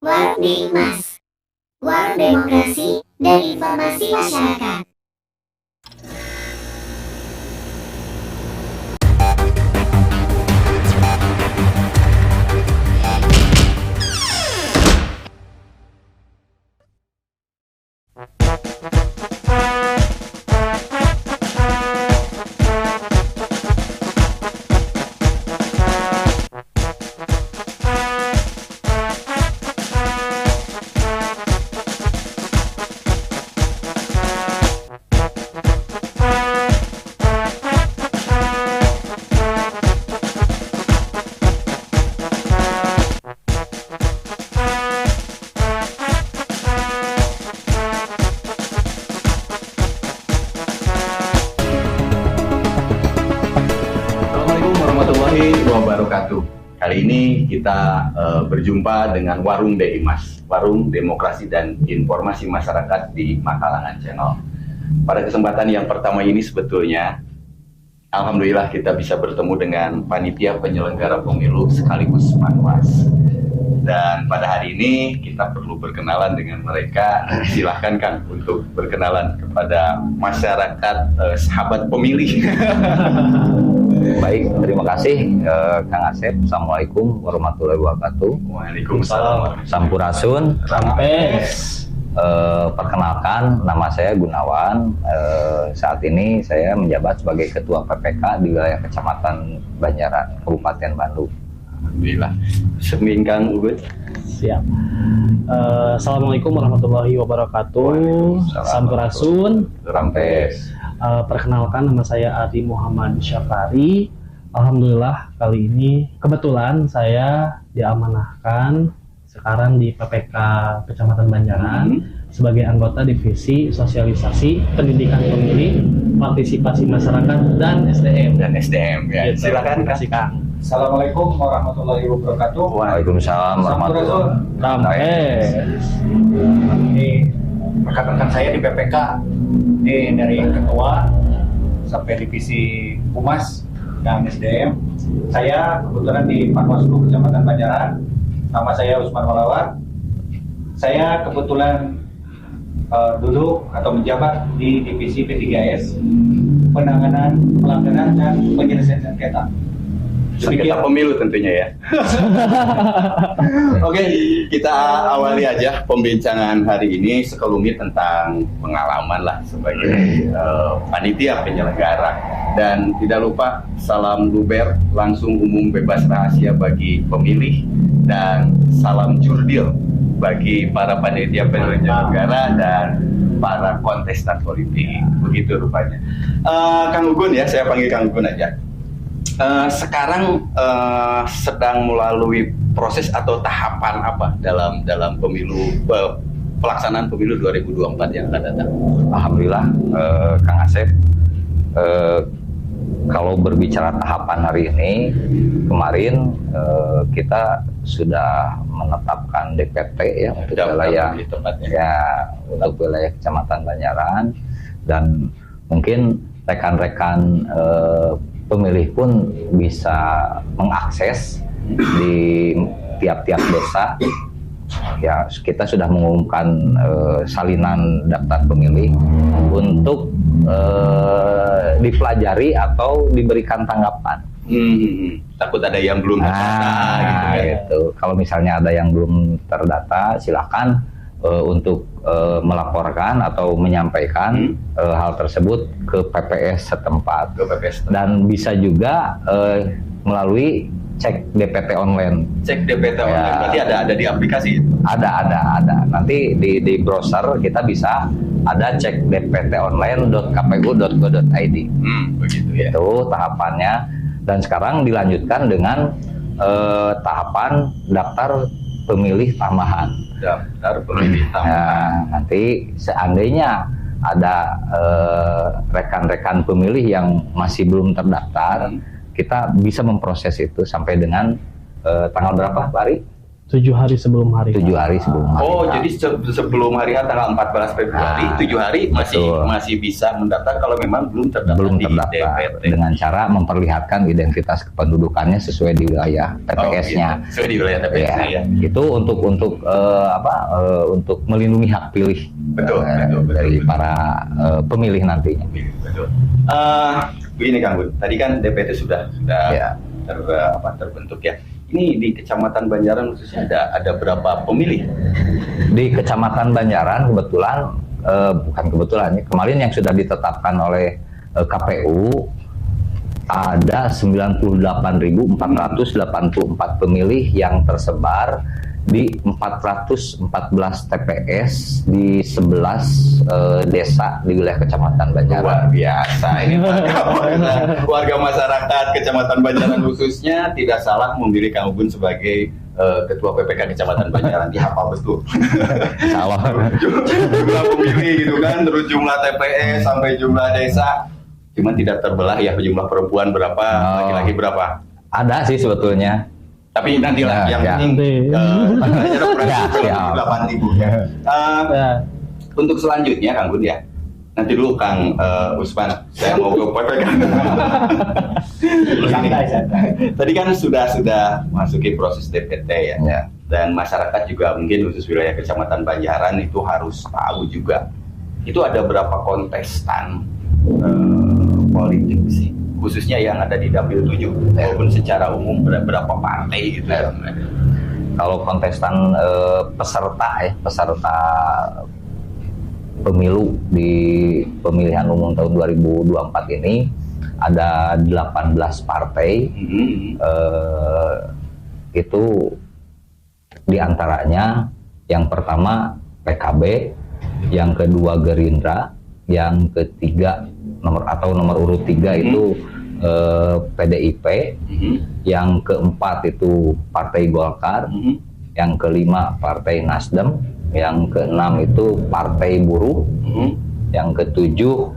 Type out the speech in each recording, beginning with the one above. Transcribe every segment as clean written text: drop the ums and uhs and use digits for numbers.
Warung Mas, warung demokrasi dan informasi masyarakat. Assalamualaikum warahmatullahi wabarakatuh. Kali ini kita berjumpa dengan Warung Mas, Warung Demokrasi dan Informasi Masyarakat di Makalangan Channel. Pada kesempatan yang pertama ini sebetulnya, alhamdulillah kita bisa bertemu dengan panitia penyelenggara pemilu sekaligus Panwas. Dan pada hari ini kita perlu berkenalan dengan mereka. Silahkan Kang untuk berkenalan kepada masyarakat sahabat pemilih. Baik, terima kasih Kang Asep. Assalamualaikum warahmatullahi wabarakatuh. Waalaikumsalam. Sampurasun. Rampes. Perkenalkan, nama saya Gunawan. Saat ini saya menjabat sebagai Ketua PPK di wilayah Kecamatan Banjaran, Kabupaten Bandung. Alhamdulillah. Semin Kang Ugut. Siap. Assalamualaikum warahmatullahi wabarakatuh. Sampurasun. Rampes. Perkenalkan, nama saya Adi Muhammad Syafari. Alhamdulillah kali ini kebetulan saya diamanahkan sekarang di PPK Kecamatan Banjaran sebagai anggota divisi sosialisasi pendidikan pemilih, partisipasi masyarakat dan SDM. Dan SDM ya. Gitu. Silakan Terima kasih Kang. Assalamualaikum warahmatullahi wabarakatuh. Waalaikumsalam warahmatullahi wabarakatuh. Rampes. Ini rekan-rekan saya di PPK. Ini dari ketua sampai divisi Humas dan SDM. Saya kebetulan di Panwaslu Kecamatan Banjaran. Nama saya Usman Walawar. Saya kebetulan duduk atau menjabat di divisi P3S, penanganan, pelanggaran dan penyelesaian sengketa. Sengketa pemilu tentunya ya. Oke, kita awali aja pembincangan hari ini sekelumit tentang pengalaman lah sebagai panitia penyelenggara. Dan tidak lupa salam luber langsung umum bebas rahasia bagi pemilih dan salam jurdil bagi para panitia penyelenggara dan para kontestan politik. Begitu rupanya. Kang Ugun ya, saya panggil Kang Ugun aja. Sekarang sedang melalui proses atau tahapan apa dalam pemilu pelaksanaan pemilu 2024 yang akan datang? Alhamdulillah, Kang Asep. Kalau berbicara tahapan hari ini, kemarin kita sudah menetapkan DPT ya untuk wilayah untuk wilayah Kecamatan Banjaran, dan mungkin rekan-rekan pemilih pun bisa mengakses di tiap-tiap desa. Ya, kita sudah mengumumkan salinan daftar pemilih untuk dipelajari atau diberikan tanggapan. Takut ada yang belum terdata gitu ya. Gitu. Kalau misalnya ada yang belum terdata, silakan untuk melaporkan atau menyampaikan hal tersebut ke PPS setempat. Dan bisa juga melalui cek DPT online. Cek DPT online, berarti ada di aplikasi? Ada. Nanti di browser kita bisa ada cek dptonline.kpu.go.id. Begitu ya. Itu tahapannya. Dan sekarang dilanjutkan dengan tahapan daftar pemilih tambahan. Daftar pemilih tambahan. Nanti seandainya ada rekan-rekan pemilih yang masih belum terdaftar, kita bisa memproses itu sampai dengan tanggal berapa, Pak Ari? 7 hari sebelum hari. 7 hari sebelum hari. Oh, H. jadi sebelum hari H tanggal 14 Februari, Nah, 7 hari betul. masih bisa mendaftar kalau memang belum terdaftar Belum di terdaftar DPT. dengan cara memperlihatkan identitas kependudukannya sesuai di wilayah TPS-nya. Oh, gitu. Sesuai di wilayah TPS-nya ya. Itu untuk untuk melindungi hak pilih Betul, dari betul. para pemilih nantinya. Betul. Begini Kang Gun, tadi kan DPT sudah Ya. terbentuk ya. Ini di Kecamatan Banjaran khususnya ada berapa pemilih? Di Kecamatan Banjaran kebetulan bukan kebetulan ya, kemarin yang sudah ditetapkan oleh KPU ada 98.484 pemilih yang tersebar di 414 TPS di 11 desa di wilayah Kecamatan Banjaran. Luar biasa ini warga masyarakat Kecamatan Banjaran khususnya tidak salah memilih Kang Gun sebagai Ketua PPK Kecamatan Banjaran. Dihafal betul. Salah. Jumlah pemilih gitu kan, terus jumlah TPS sampai jumlah desa. Cuman tidak terbelah ya jumlah perempuan berapa, laki-laki berapa. Ada sih sebetulnya. Tapi nantilah yang Ya. penting Ya, siap. 8.000 ya. Ya. Untuk selanjutnya Kang Gun ya. Nanti dulu Kang Usman, saya mau ke PPK. Santai. Tadi kan sudah masuki proses DPT ya. Ya. Dan masyarakat juga mungkin khusus wilayah Kecamatan Banjaran itu harus tahu juga. Itu ada berapa kontestan politik sih, khususnya yang ada di Dapil 7 maupun secara umum berapa partai gitu ya. Kalau kontestan peserta pemilu di pemilihan umum tahun 2024 ini ada 18 partai. Itu diantaranya yang pertama PKB, yang kedua Gerindra, yang ketiga nomor urut 3 itu PDIP, yang keempat itu Partai Golkar, yang kelima Partai Nasdem, yang keenam itu Partai Buruh, yang ketujuh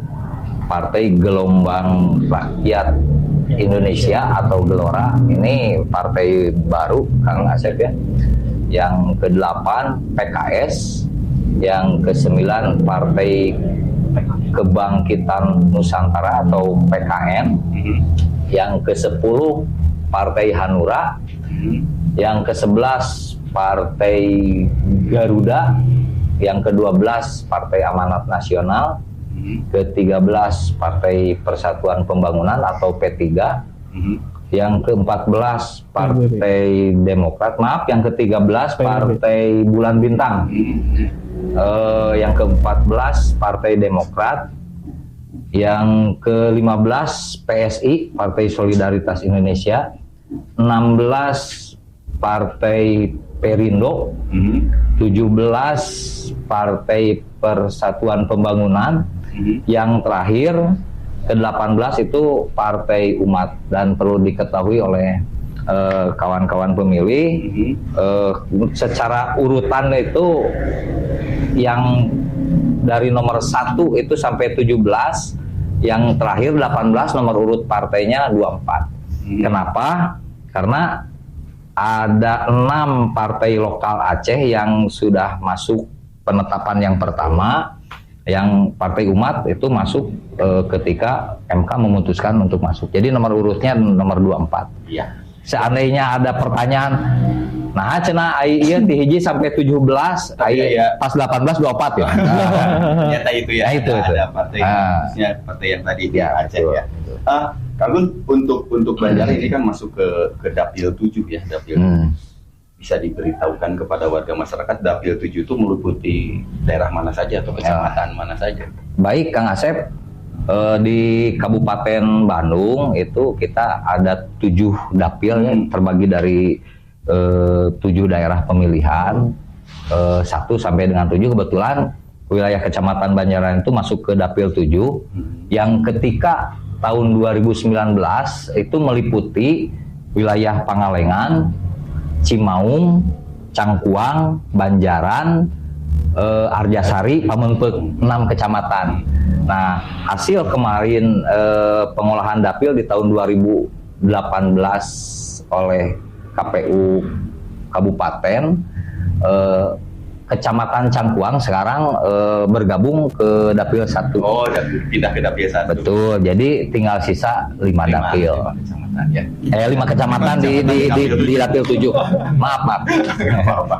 Partai Gelombang Rakyat Indonesia atau Gelora, ini partai baru Kang Asep ya. Yang kedelapan PKS, yang kesembilan Partai Kebangkitan Nusantara atau PKN, yang ke-10 Partai Hanura, yang ke-11 Partai Garuda, yang ke-12 Partai Amanat Nasional, ke-13 Partai Persatuan Pembangunan atau P3, yang ke-14 Partai Demokrat, yang ke-13 Partai Bulan Bintang, yang ke-14 Partai Demokrat, yang ke-15 PSI Partai Solidaritas Indonesia, 16 Partai Perindo, 17 Partai Persatuan Pembangunan, yang terakhir ke-18 itu Partai Umat. Dan perlu diketahui oleh kawan-kawan pemilih, secara urutan itu yang dari nomor 1 itu sampai 17, yang terakhir 18 nomor urut partainya 24. Kenapa? Karena ada 6 partai lokal Aceh yang sudah masuk penetapan yang pertama, yang Partai Umat itu masuk ketika MK memutuskan untuk masuk. Jadi nomor urutnya nomor 24. Iya. Seandainya ada pertanyaan, nah cenah iya di hiji sampai 17, Iya. pas 18 24 ya. Ternyata itu ya. Nah, itu. Ada partai, khususnya partai yang tadi di Ya, Aceh betul, ya. betul. Kang Gun, untuk Banjaran ini kan masuk ke Dapil 7 ya, Dapil. Bisa diberitahukan kepada warga masyarakat Dapil 7 itu meliputi daerah mana saja atau kecamatan mana saja? Baik Kang Asep, di Kabupaten Bandung itu kita ada 7 dapil yang terbagi dari 7 daerah pemilihan, 1 sampai dengan 7. Kebetulan wilayah Kecamatan Banjaran itu masuk ke Dapil 7 yang ketika tahun 2019 itu meliputi wilayah Pangalengan, Cimaung, Cangkuang, Banjaran, Arjasari, Pamengpeuk, 6 kecamatan. Nah, hasil kemarin pengolahan dapil di tahun 2018 oleh KPU kabupaten, Kecamatan Cangkuang sekarang bergabung ke Dapil 1. Oh, pindah ke Dapil 1. Betul, jadi tinggal sisa 5 dapil. 5 kecamatan ya. 5 kecamatan di Dapil 7. Maaf. Nggak apa-apa.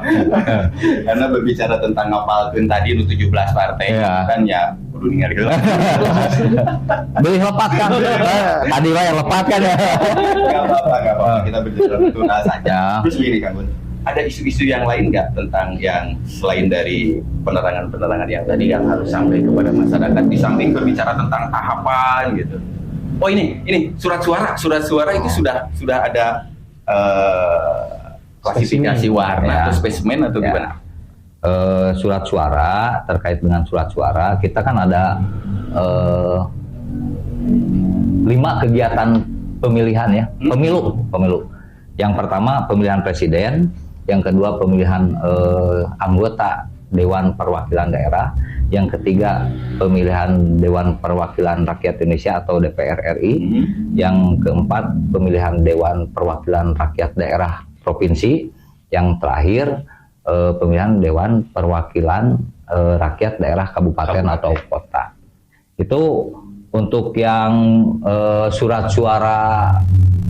Karena berbicara tentang ngapalkeun tadi nu 17 partai Iya. kan ya kudu ningali heula. Beli lepat kan? Tadi wae lepat kan ya. Enggak apa-apa. Kita berbicara tuntas saja. Ya. Terus gini Kang Gun, ada isu-isu yang lain nggak tentang yang selain dari penerangan-penerangan yang tadi yang harus sampai kepada masyarakat, di samping berbicara tentang tahapan gitu? Oh ini surat suara itu sudah ada klasifikasi warna Ya. atau spesimen atau Ya. gimana? Surat suara, terkait dengan surat suara, kita kan ada 5 kegiatan pemilihan ya, pemilu. Yang pertama pemilihan presiden, yang kedua pemilihan anggota Dewan Perwakilan Daerah, yang ketiga pemilihan Dewan Perwakilan Rakyat Indonesia atau DPR RI, yang keempat pemilihan Dewan Perwakilan Rakyat Daerah Provinsi, yang terakhir pemilihan Dewan Perwakilan Rakyat Daerah Kabupaten atau Kota. Itu untuk yang surat suara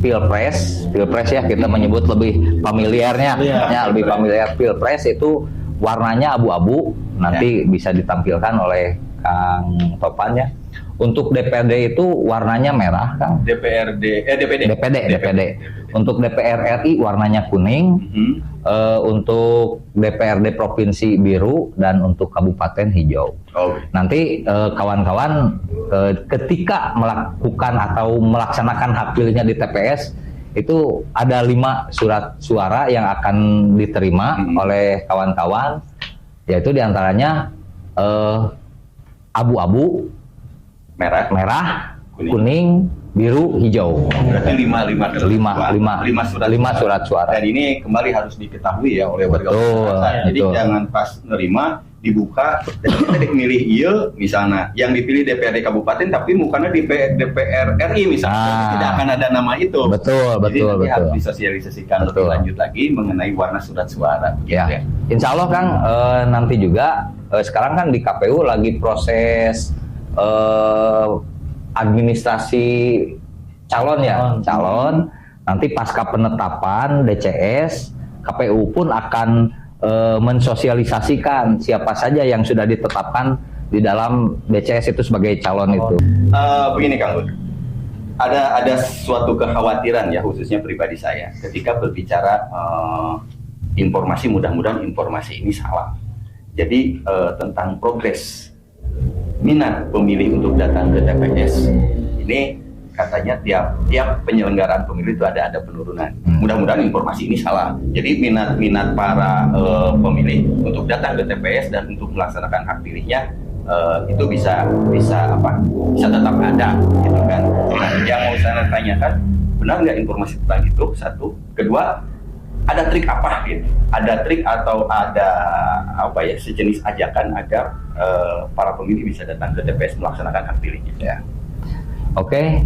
pilpres ya, kita menyebut lebih familiarnya, ya, lebih familiar. Pilpres itu warnanya abu-abu, nanti bisa ditampilkan oleh Kang Topan ya. Untuk DPD itu warnanya merah, Kang. DPD. Untuk DPR RI warnanya kuning, untuk DPRD provinsi biru, dan untuk kabupaten hijau. Oh. Nanti kawan-kawan ketika melakukan atau melaksanakan hak pilihnya di TPS itu ada 5 surat suara yang akan diterima oleh kawan-kawan, yaitu diantaranya abu-abu, merah, kuning, biru, hijau. Berarti 5 surat suara. Dan ini kembali harus diketahui ya oleh warga Betul, masyarakat. Jadi betul. jangan pas nerima dibuka dan kita milih iya misalnya yang dipilih DPRD kabupaten tapi mukanya di DPR RI misalnya, tidak akan ada nama itu. Betul. Jadi nanti harus disosialisasikan lebih lanjut lagi mengenai warna surat suara. Ya. Insya Allah Kang, nanti juga sekarang kan di KPU lagi proses administrasi calon. Nanti pasca penetapan DCS, KPU pun akan mensosialisasikan siapa saja yang sudah ditetapkan di dalam DCS itu sebagai calon itu. Begini Kang Bud, ada suatu kekhawatiran ya, khususnya pribadi saya ketika berbicara informasi, mudah-mudahan informasi ini salah. Jadi tentang progres minat pemilih untuk datang ke TPS ini katanya tiap penyelenggaraan pemilu itu ada penurunan. Mudah-mudahan informasi ini salah. Jadi minat para pemilih untuk datang ke TPS dan untuk melaksanakan hak pilihnya itu bisa tetap ada, gitu kan. Nah, yang mau saya tanyakan, benar nggak informasi tentang itu? Satu, kedua, ada trik apa gitu? Ada trik atau ada sejenis ajakan agar para pemilih bisa datang ke TPS melaksanakan hak pilihnya? Ya. Oke,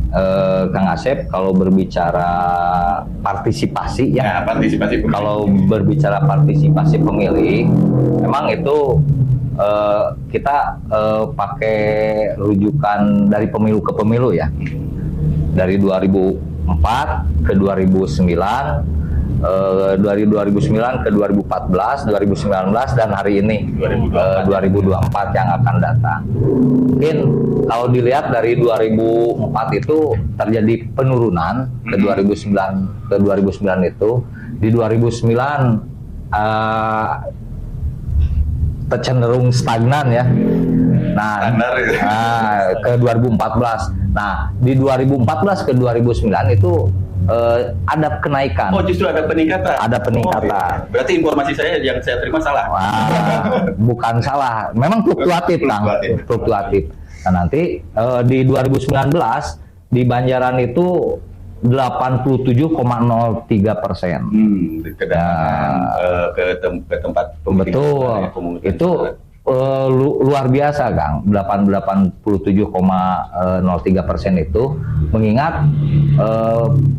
Kang Asep, kalau berbicara partisipasi ya, partisipasi pemilih. Kalau berbicara partisipasi pemilih, memang itu kita pakai rujukan dari pemilu ke pemilu ya, dari 2004 ke 2009. Dari 2009 ke 2014, 2019, dan hari ini 2024 yang akan datang. Mungkin kalau dilihat dari 2004 itu terjadi penurunan ke 2009 itu. Di 2009 tercenderung stagnan ya. Nah, ke 2014. Nah, di 2014 ke 2009 itu ada kenaikan. Oh, justru ada peningkatan. Ada peningkatan. Oh, berarti informasi saya yang saya terima salah. Bukan salah, memang fluktuatif, Kang. Fluktuatif. Nah, nanti di 2019 di Banjaran itu 87,03%. Ke tempat pemilih. Betul. Itu luar biasa, Kang. 87,03% itu, mengingat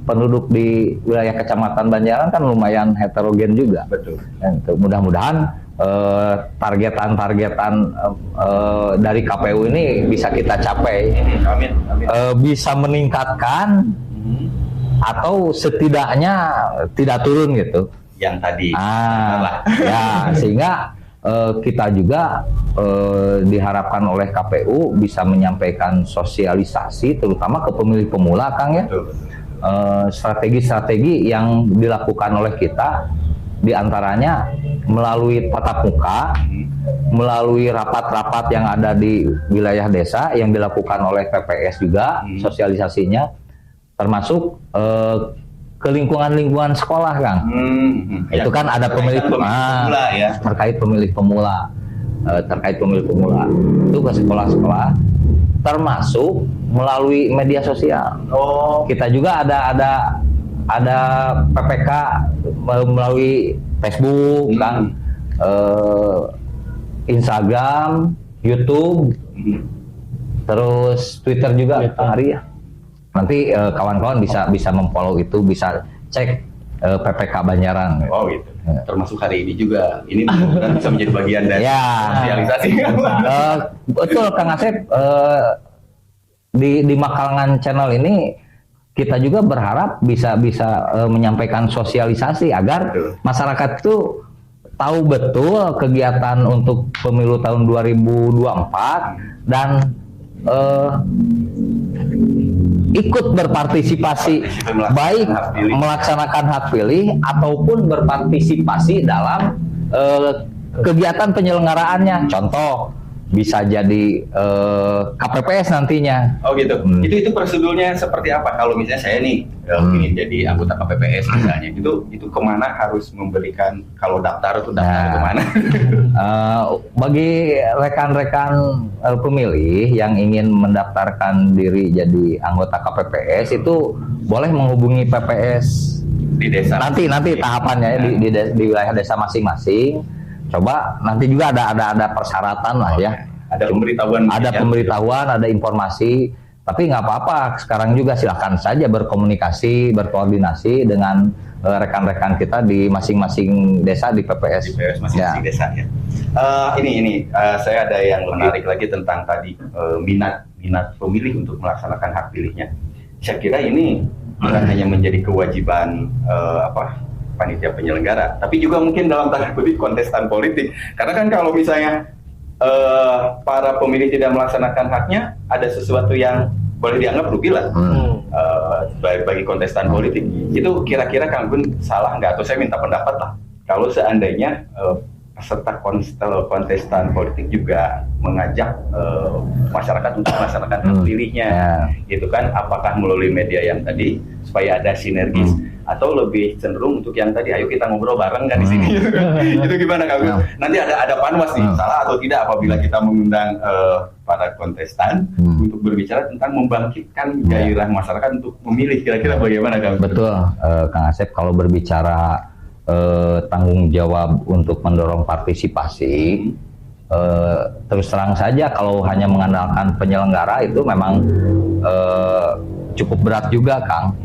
penduduk di wilayah Kecamatan Banjaran kan lumayan heterogen juga. Betul. Mudah-mudahan targetan dari KPU ini bisa kita capai. Amin. Amin. Bisa meningkatkan atau setidaknya tidak turun gitu. Yang tadi. Ya, sehingga kita juga diharapkan oleh KPU bisa menyampaikan sosialisasi terutama ke pemilih pemula, Kang, ya. Betul. Strategi-strategi yang dilakukan oleh kita diantaranya melalui tatap muka, melalui rapat-rapat yang ada di wilayah desa yang dilakukan oleh PPS juga sosialisasinya, termasuk ke lingkungan-lingkungan sekolah, Kang. Itu kan ada pemilih pemula ya. Terkait pemilih pemula, itu ke sekolah-sekolah, termasuk melalui media sosial. Kita juga ada PPK melalui Facebook, Kang, Instagram, YouTube, terus Twitter juga, Kang Ari ya. Nanti kawan-kawan bisa memfollow itu, bisa cek PPK Banjaran. Oh gitu. Termasuk hari ini juga. Ini mudah-mudahan bisa menjadi bagian dari sosialisasi. Betul, Kang Asep. Di Makalangan Channel ini kita juga berharap bisa menyampaikan sosialisasi agar masyarakat itu tahu betul kegiatan untuk pemilu tahun 2024 dan ikut berpartisipasi, baik melaksanakan hak pilih ataupun berpartisipasi dalam kegiatan penyelenggaraannya. Contoh, bisa jadi KPPS nantinya. Oh gitu. Itu prosedurnya seperti apa? Kalau misalnya saya nih ingin jadi anggota KPPS misalnya, itu kemana harus memberikan, kalau daftar itu daftar kemana? Bagi rekan-rekan pemilih yang ingin mendaftarkan diri jadi anggota KPPS itu boleh menghubungi PPS di desa. Nanti tahapannya di wilayah desa masing-masing. Coba nanti juga ada persyaratan lah ya. Ada pemberitahuan. Ada informasi. Tapi nggak apa-apa. Sekarang juga silakan saja berkomunikasi, berkoordinasi dengan rekan-rekan kita di masing-masing desa di PPS. Di PPS masing-masing desa ya. Saya ada yang menarik lagi tentang tadi minat pemilih untuk melaksanakan hak pilihnya. Saya kira ini bukan hanya menjadi kewajiban panitia penyelenggara, tapi juga mungkin dalam tanda kutip kontestan politik. Karena kan kalau misalnya para pemilih tidak melaksanakan haknya, ada sesuatu yang boleh dianggap rugi lah bagi kontestan politik. Itu kira-kira Kang Gun salah nggak? Atau saya minta pendapat lah. Kalau seandainya peserta kontestan politik juga mengajak masyarakat untuk melaksanakan hak pilihnya, gitu kan? Apakah melalui media yang tadi supaya ada sinergis? Atau lebih cenderung untuk yang tadi, ayo kita ngobrol bareng kan di sini. Itu gimana Kang? Nanti ada panwas nih, salah atau tidak apabila kita mengundang para kontestan untuk berbicara tentang membangkitkan gairah masyarakat untuk memilih, kira-kira bagaimana Kang? Betul, Kang Asep, kalau berbicara tanggung jawab untuk mendorong partisipasi, terus terang saja kalau hanya mengandalkan penyelenggara itu memang cukup berat juga, Kang.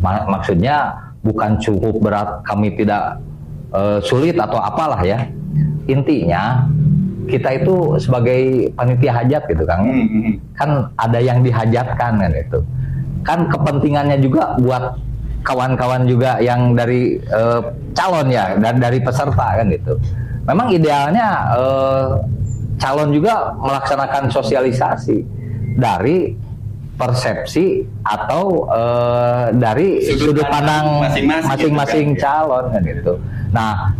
Maksudnya bukan cukup berat, kami tidak sulit atau apalah ya. Intinya kita itu sebagai panitia hajat gitu, Kang. Kan ada yang dihajatkan kan itu. Kan kepentingannya juga buat kawan-kawan juga yang dari calon ya, dan dari peserta kan gitu. Memang idealnya calon juga melaksanakan sosialisasi dari persepsi atau dari sudut pandang masing-masing calon kan gitu. Nah,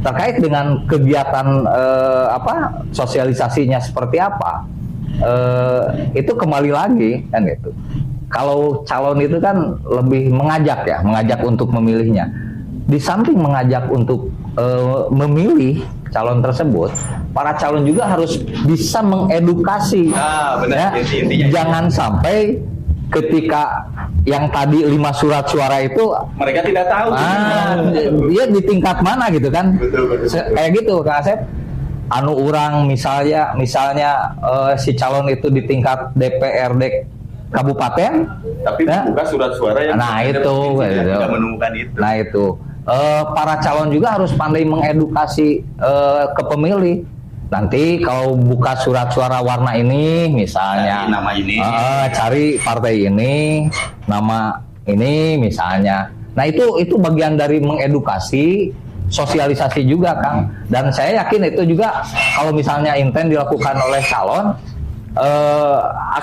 terkait dengan kegiatan sosialisasinya seperti apa, itu kembali lagi kan gitu. Kalau calon itu kan lebih mengajak untuk memilihnya. Di samping mengajak untuk memilih calon tersebut, para calon juga harus bisa mengedukasi. Benar. Ya, jangan sampai ketika yang tadi 5 surat suara itu mereka tidak tahu. Dia di tingkat mana gitu kan? Betul. Kayak gitu, Kak Asep. anu urang misalnya si calon itu di tingkat DPRD kabupaten, Tapi ya. buka surat suara yang Nah, berbeda itu, provinsi, gitu. tidak menemukan itu. Nah itu para calon juga harus pandai mengedukasi ke pemilih. Nanti kalau buka surat suara warna ini misalnya, Cari nama ini. cari partai ini, nama ini misalnya. Nah itu bagian dari mengedukasi, sosialisasi juga Kang. Dan saya yakin itu juga kalau misalnya intent dilakukan oleh calon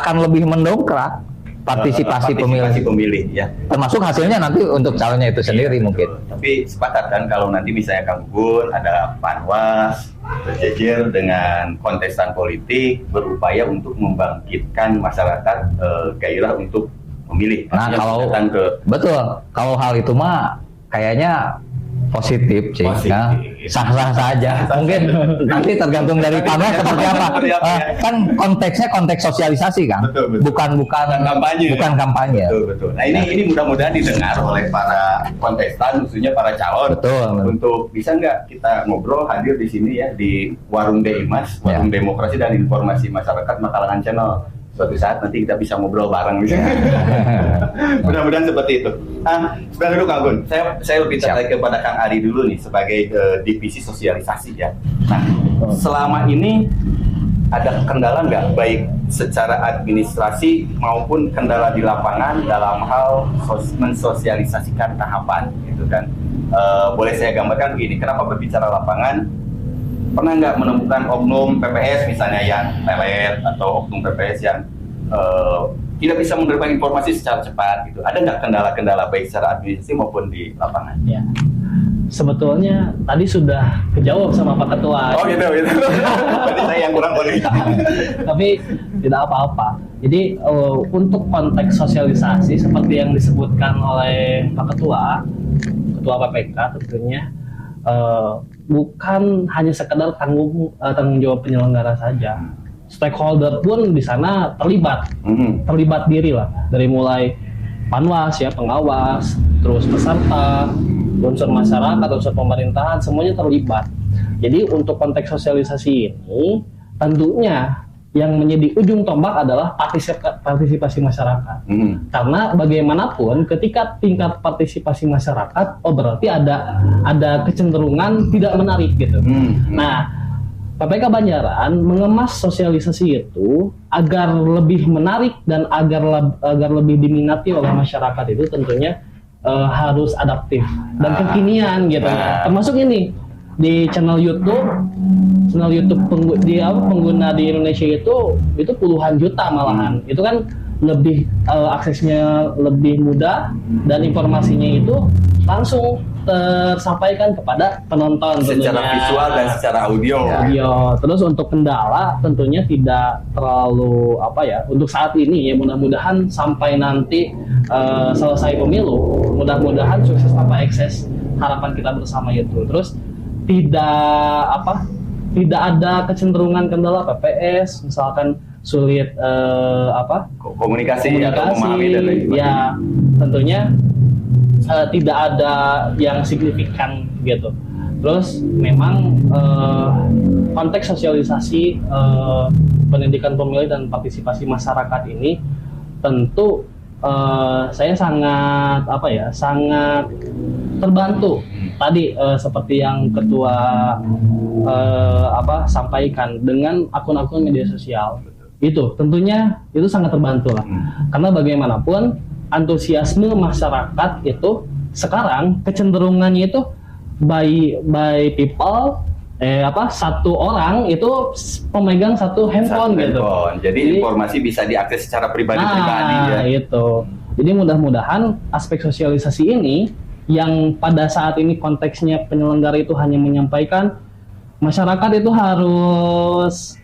akan lebih mendongkrak partisipasi pemilih. ya. Termasuk hasilnya nanti untuk calonnya itu sendiri Iya, mungkin. betul. Tapi sepakat kan kalau nanti misalnya Kang Gun ada Panwas berjejer dengan kontestan politik berupaya untuk membangkitkan masyarakat gairah untuk memilih. Nah Artinya kalau datang ke betul, kalau hal itu mah kayaknya positif sih, Positif. ya. Sah-sah saja. Mungkin nanti tergantung dari Panwas seperti apa. Kan konteksnya konteks sosialisasi kan, Betul. bukan kampanye. bukan kampanye. Betul. Nah ini mudah-mudahan didengar oleh para kontestan, khususnya para calon. Betul. Untuk bisa nggak kita ngobrol hadir di sini ya di Warung Deimas, Warung Demokrasi dan Informasi Masyarakat Makalangan Channel. Suatu saat nanti kita bisa ngobrol bareng misalnya. Mudah-mudahan seperti itu. Sebentar dulu Kang Gun, saya lebih tertarik kepada Kang Ari dulu nih sebagai divisi sosialisasi ya. Nah, selama ini ada kendala nggak baik secara administrasi maupun kendala di lapangan dalam hal mensosialisasikan tahapan gitu kan? Boleh saya gambarkan begini, kenapa berbicara lapangan? Pernah nggak menemukan oknum PPS misalnya yang pelet atau oknum PPS yang tidak bisa menerima informasi secara cepat gitu? Ada nggak kendala-kendala baik secara administrasi maupun di lapangan? Ya. Sebetulnya tadi sudah kejawab sama Pak Ketua. Oh gitu. Berarti saya yang kurang koordinasi. Tapi tidak apa-apa. Jadi untuk konteks sosialisasi seperti yang disebutkan oleh Pak Ketua PPK tentunya bukan hanya sekedar tanggung jawab penyelenggara saja. Stakeholder pun di sana terlibat diri lah, dari mulai Panwas ya, pengawas, terus peserta, unsur masyarakat, unsur pemerintahan, semuanya terlibat. Jadi untuk konteks sosialisasi ini tentunya yang menjadi ujung tombak adalah partisipasi masyarakat. Karena bagaimanapun ketika tingkat partisipasi masyarakat, berarti ada kecenderungan tidak menarik gitu. Nah, PPK Banjaran mengemas sosialisasi itu agar lebih menarik dan agar lebih diminati oleh masyarakat itu tentunya harus adaptif dan kekinian gitu. Termasuk ini di channel YouTube pengguna di Indonesia itu puluhan juta malahan. Itu kan lebih aksesnya lebih mudah dan informasinya itu langsung tersampaikan kepada penonton secara tentunya. visual dan secara audio. Terus untuk kendala tentunya tidak terlalu untuk saat ini ya, mudah-mudahan sampai nanti selesai pemilu, mudah-mudahan sukses tanpa ekses, harapan kita bersama itu. Terus tidak ada kecenderungan kendala PPS misalkan sulit komunikasi atau memahami dan lain sebagainya. Ya tentunya tidak ada yang signifikan gitu. Terus memang konteks sosialisasi pendidikan pemilih dan partisipasi masyarakat ini tentu saya sangat terbantu tadi seperti yang ketua sampaikan dengan akun-akun media sosial. Itu tentunya itu sangat terbantu lah. Karena bagaimanapun antusiasme masyarakat itu sekarang kecenderungannya itu by people satu orang itu pemegang satu handphone gitu. Jadi informasi bisa diakses secara pribadi-pribadi ya. Itu. Jadi mudah-mudahan aspek sosialisasi ini yang pada saat ini konteksnya penyelenggara itu hanya menyampaikan masyarakat itu harus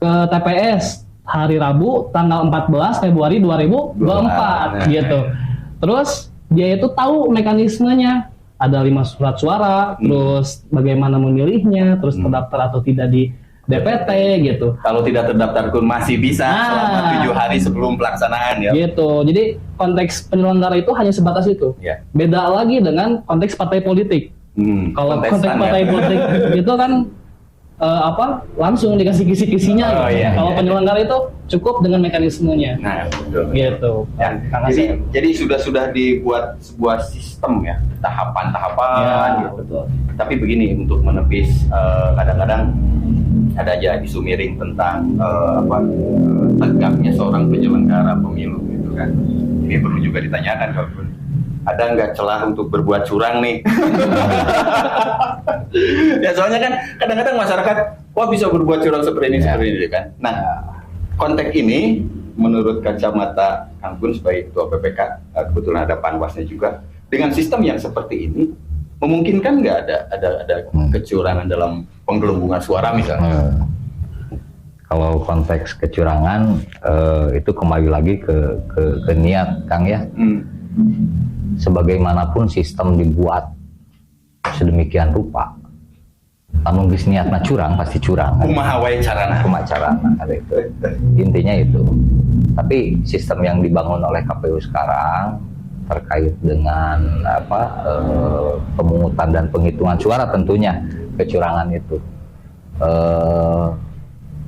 ke TPS hari Rabu tanggal 14 Februari 2024 gitu. Terus dia itu tahu mekanismenya, ada 5 surat suara, terus bagaimana memilihnya, terus terdaftar atau tidak di DPT gitu. Kalau tidak terdaftar pun masih bisa selama 7 hari sebelum pelaksanaan ya. Gitu. Jadi konteks penyelenggara itu hanya sebatas itu. Ya. Beda lagi dengan konteks partai politik. Kalau konteks partai politik itu kan langsung dikasih kisi-kisinya. Oh, gitu. iya, Kalau iya. penyelenggara itu cukup dengan mekanismenya. Nah, betul. Gitu. Ya, Karena jadi sudah dibuat sebuah sistem ya, tahapan-tahapan ya, gitu. betul. Tapi begini, untuk menepis kadang-kadang ada aja isu miring tentang tegaknya seorang penyelenggara pemilu gitu kan. Ini perlu juga ditanyakan, kalau ada nggak celah untuk berbuat curang nih? Ya soalnya kan kadang-kadang masyarakat, wah bisa berbuat curang seperti ini kan. Nah, konteks ini menurut kacamata Kang Gun sebagai ketua PPK, kebetulan ada panwasnya juga, dengan sistem yang seperti ini memungkinkan nggak ada kecurangan dalam penggelembungan suara misalnya? Kalau konteks kecurangan itu kembali lagi ke niat, Kang ya. Sebagaimanapun sistem dibuat sedemikian rupa, namun bis niatna curang pasti curang. Kumaha wae carana. Kumaha carana, ada itu. Intinya itu. Tapi sistem yang dibangun oleh KPU sekarang terkait dengan pemungutan dan penghitungan suara, tentunya kecurangan itu.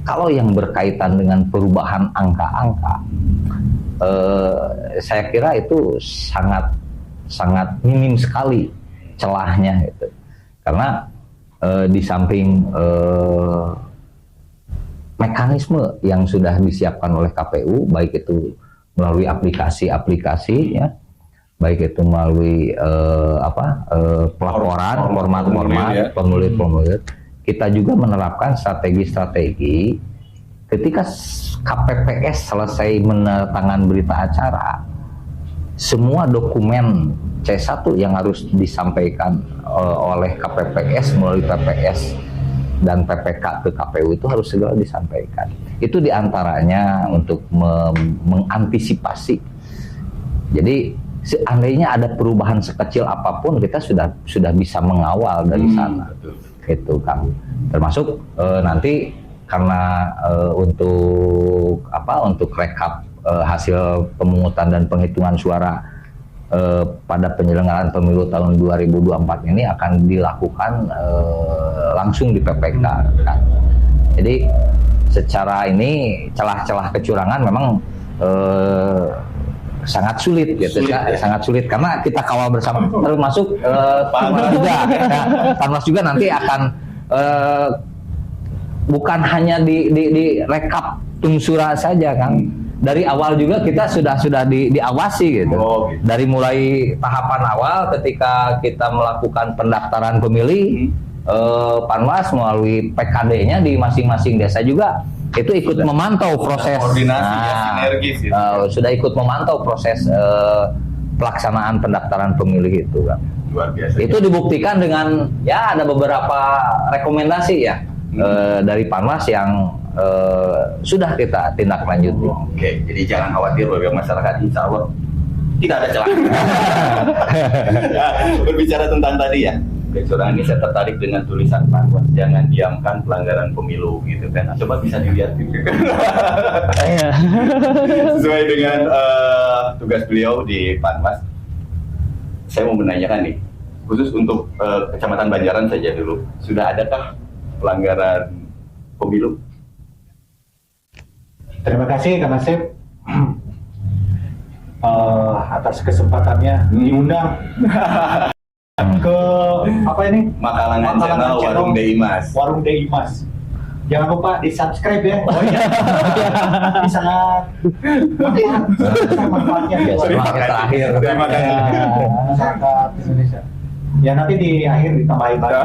Kalau yang berkaitan dengan perubahan angka-angka, saya kira itu sangat minim sekali celahnya gitu. Karena di samping mekanisme yang sudah disiapkan oleh KPU, baik itu melalui aplikasi-aplikasi ya, baik itu melalui pelaporan, format-format, formulir-formulir, kita juga menerapkan strategi-strategi ketika KPPS selesai menandatangani berita acara. Semua dokumen C1 yang harus disampaikan oleh KPPS melalui PPS dan PPK ke KPU itu harus segera disampaikan. Itu diantaranya untuk mengantisipasi. Jadi seandainya ada perubahan sekecil apapun, kita sudah bisa mengawal dari sana. Itu Kang. Termasuk nanti karena untuk rekap hasil pemungutan dan penghitungan suara pada penyelenggaraan pemilu tahun 2024 ini akan dilakukan langsung di PPK kan. Jadi secara ini celah-celah kecurangan memang sangat sulit gitu, sangat sulit karena kita kawal bersama, termasuk Panwas juga nanti akan bukan hanya di rekap tungsura saja Kang. Dari awal juga kita sudah diawasi gitu. Gitu. Dari mulai tahapan awal ketika kita melakukan pendaftaran pemilih, Panwas melalui PKD-nya di masing-masing desa juga itu ikut memantau proses koordinasi sinergis gitu. Sudah ikut memantau proses pelaksanaan pendaftaran pemilih itu Kang. Luar biasa. Itu dibuktikan dengan ya ada beberapa rekomendasi ya dari Panwas yang sudah kita tindak lanjuti. Oke, jadi jangan khawatir bagi masyarakat, insya Allah tidak ada celah. Berbicara tentang tadi ya, kecurangan ini saya tertarik dengan tulisan Panwas, jangan diamkan pelanggaran pemilu gitu kan. Coba bisa dilihat gitu kan. Sesuai dengan tugas beliau di Panwas, saya mau menanyakan nih, khusus untuk Kecamatan Banjaran saja dulu, sudah adakah pelanggaran pemilu? Terima kasih Kang Asep atas kesempatannya diundang ke Makalangan Channel Warung Deimas. Warung Deimas. Jangan lupa di subscribe ya. Oh iya. Ini sangat manfaatnya. Terakhir. Terima kasih. Masyarakat Indonesia. Ya nanti di akhir ditambahin lagi.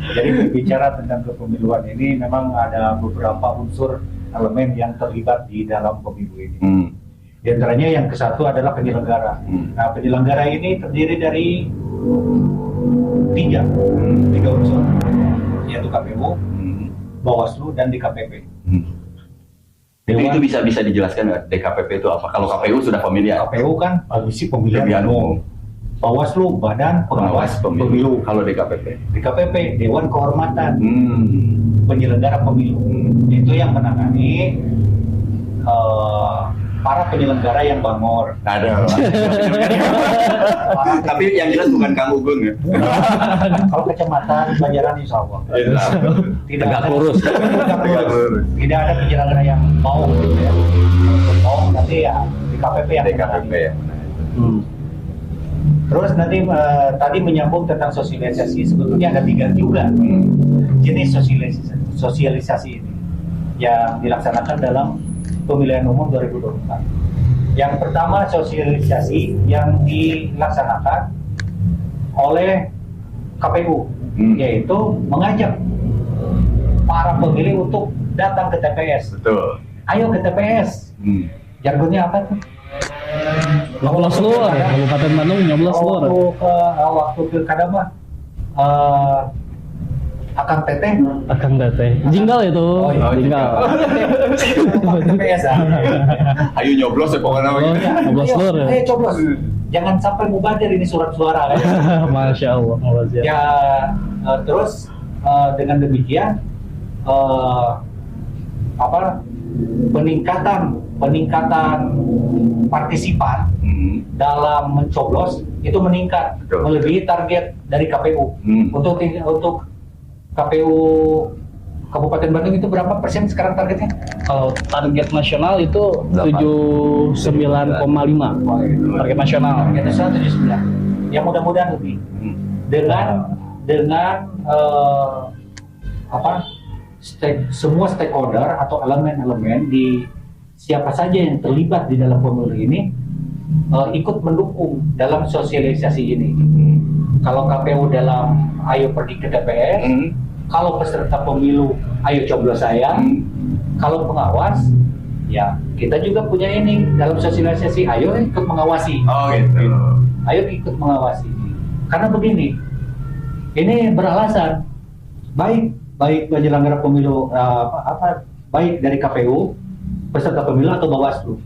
Jadi berbicara tentang kepemiluan ini memang ada beberapa unsur elemen yang terlibat di dalam pemilu ini. Di antaranya yang ke-1 adalah penyelenggara. Nah, penyelenggara ini terdiri dari tiga unsur, yaitu KPU, Bawaslu, dan DKPP. Itu bisa dijelaskan nggak DKPP itu apa? Kalau KPU sudah familiar. KPU kan Komisi Pemilihan Umum. Bawaslu, Badan Pengawas Pemilu. Kalau DKPP? DKPP, Dewan Kehormatan Penyelenggara Pemilu. Itu yang menangani para penyelenggara yang bangor. Ada. Tapi yang jelas bukan Kang Ugeng ya. Kalau kecamatan Banjaran insya Allah tidak Tegak ada, lurus. tegak lurus. Tidak ada penyelenggara yang mau gitu ya. Mau nanti ya di KPP yang DKPP ya. Terus nanti tadi menyambung tentang sosialisasi, sebetulnya ada 3 juga jenis sosialisasi ini yang dilaksanakan dalam pemilihan umum 2024. Yang pertama sosialisasi yang dilaksanakan oleh KPU, yaitu mengajak para pemilih untuk datang ke TPS. Betul. Ayo ke TPS. Jargonnya apa tuh? Nyoblos lur, Kabupaten Bandung nyoblos lur. Waktu pilkada mah Akang Teteh. Akang Teteh. Jinggal itu. Oh, iya. Jinggal. TPS ya. Ayo nyoblos ya pokoknya. Nyoblos lur. Ayo coblos. Jangan sampai mubadir ini surat suara kan. Masya Allah. Ya terus dengan demikian peningkatan partisipan dalam mencoblos itu meningkat. Betul. Melebihi target dari KPU. Untuk KPU Kabupaten Bandung itu berapa persen sekarang targetnya? Kalau target nasional itu 79,5 target nasional. Target nasional 79. Ya mudah-mudahan lebih. Dengan semua stakeholder atau elemen-elemen di siapa saja yang terlibat di dalam pemilu ini ikut mendukung dalam sosialisasi ini. Kalau KPU dalam ayo pergi ke TPS, kalau peserta pemilu ayo coblos saya, kalau pengawas ya kita juga punya ini dalam sosialisasi ayo ikut mengawasi. Oh gitu. Ayo ikut mengawasi. Karena begini, ini beralasan baik penyelenggara pemilu baik dari KPU, peserta pemilu atau Bawaslu.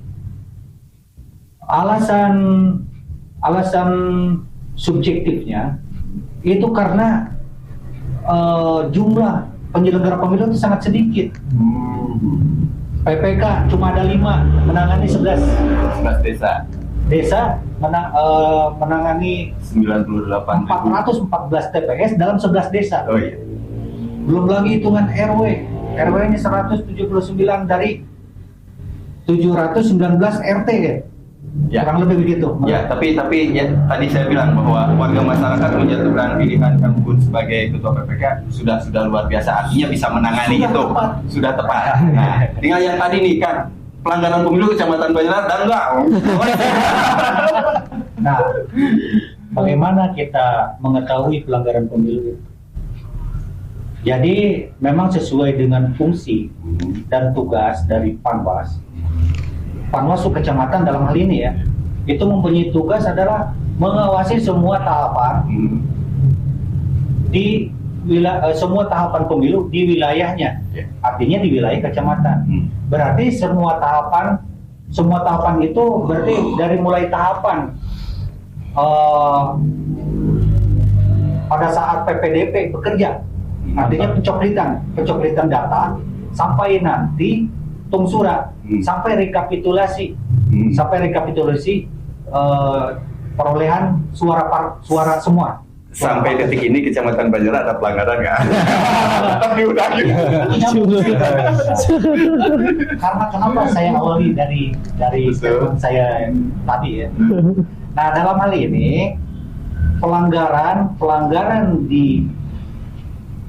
Alasan subjektifnya itu karena jumlah penyelenggara pemilu itu sangat sedikit. PPK cuma ada 5 menangani 11 desa. Desa menangani 414 TPS dalam 11 desa. Oh iya. Belum lagi hitungan RW. RW-nya 179 dari 719 RT ya. Ya. Kurang lebih begitu. Ya, tapi ya, tadi saya bilang bahwa warga masyarakat menjatuhkan pilihan Kang Gun sebagai ketua PPK sudah luar biasa, artinya bisa menangani Sudah itu tepat. sudah tepat. Nah, tinggal yang tadi nih kan pelanggaran pemilu Kecamatan Banjaran dan enggak. Nah, bagaimana kita mengetahui pelanggaran pemilu itu? Jadi memang sesuai dengan fungsi dan tugas dari Panwas. Panwaslu kecamatan dalam hal ini ya, itu mempunyai tugas adalah mengawasi semua tahapan di semua tahapan pemilu di wilayahnya. Artinya di wilayah kecamatan. Berarti semua tahapan itu berarti dari mulai tahapan pada saat PPDP bekerja, artinya pencoplitan data sampai nanti tungsurat, sampai rekapitulasi perolehan suara semua. Sampai detik ini Kecamatan Banjaran ada pelanggaran nggak? Tapi udah Karena kenapa saya awali dari statement saya tadi ya. Nah dalam hal ini pelanggaran di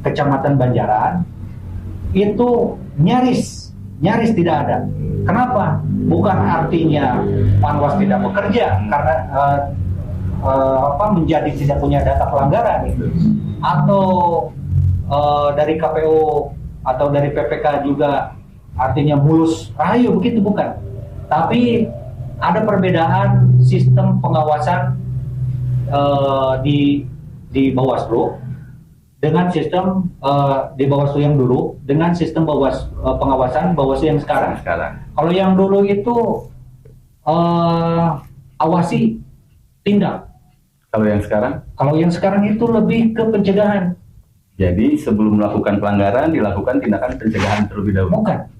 Kecamatan Banjaran itu nyaris tidak ada. Kenapa? Bukan artinya Panwas tidak bekerja karena menjadi tidak punya data pelanggaran itu, atau dari KPU atau dari PPK juga artinya mulus rahayu, begitu bukan. Tapi ada perbedaan sistem pengawasan di Bawaslu dengan sistem di Bawaslu yang dulu dengan sistem pengawasan Bawaslu yang sekarang. Kalau yang dulu itu awasi, tindak. Kalau yang sekarang? Kalau yang sekarang itu lebih ke pencegahan. Jadi sebelum melakukan pelanggaran dilakukan tindakan pencegahan terlebih dahulu. Bukan.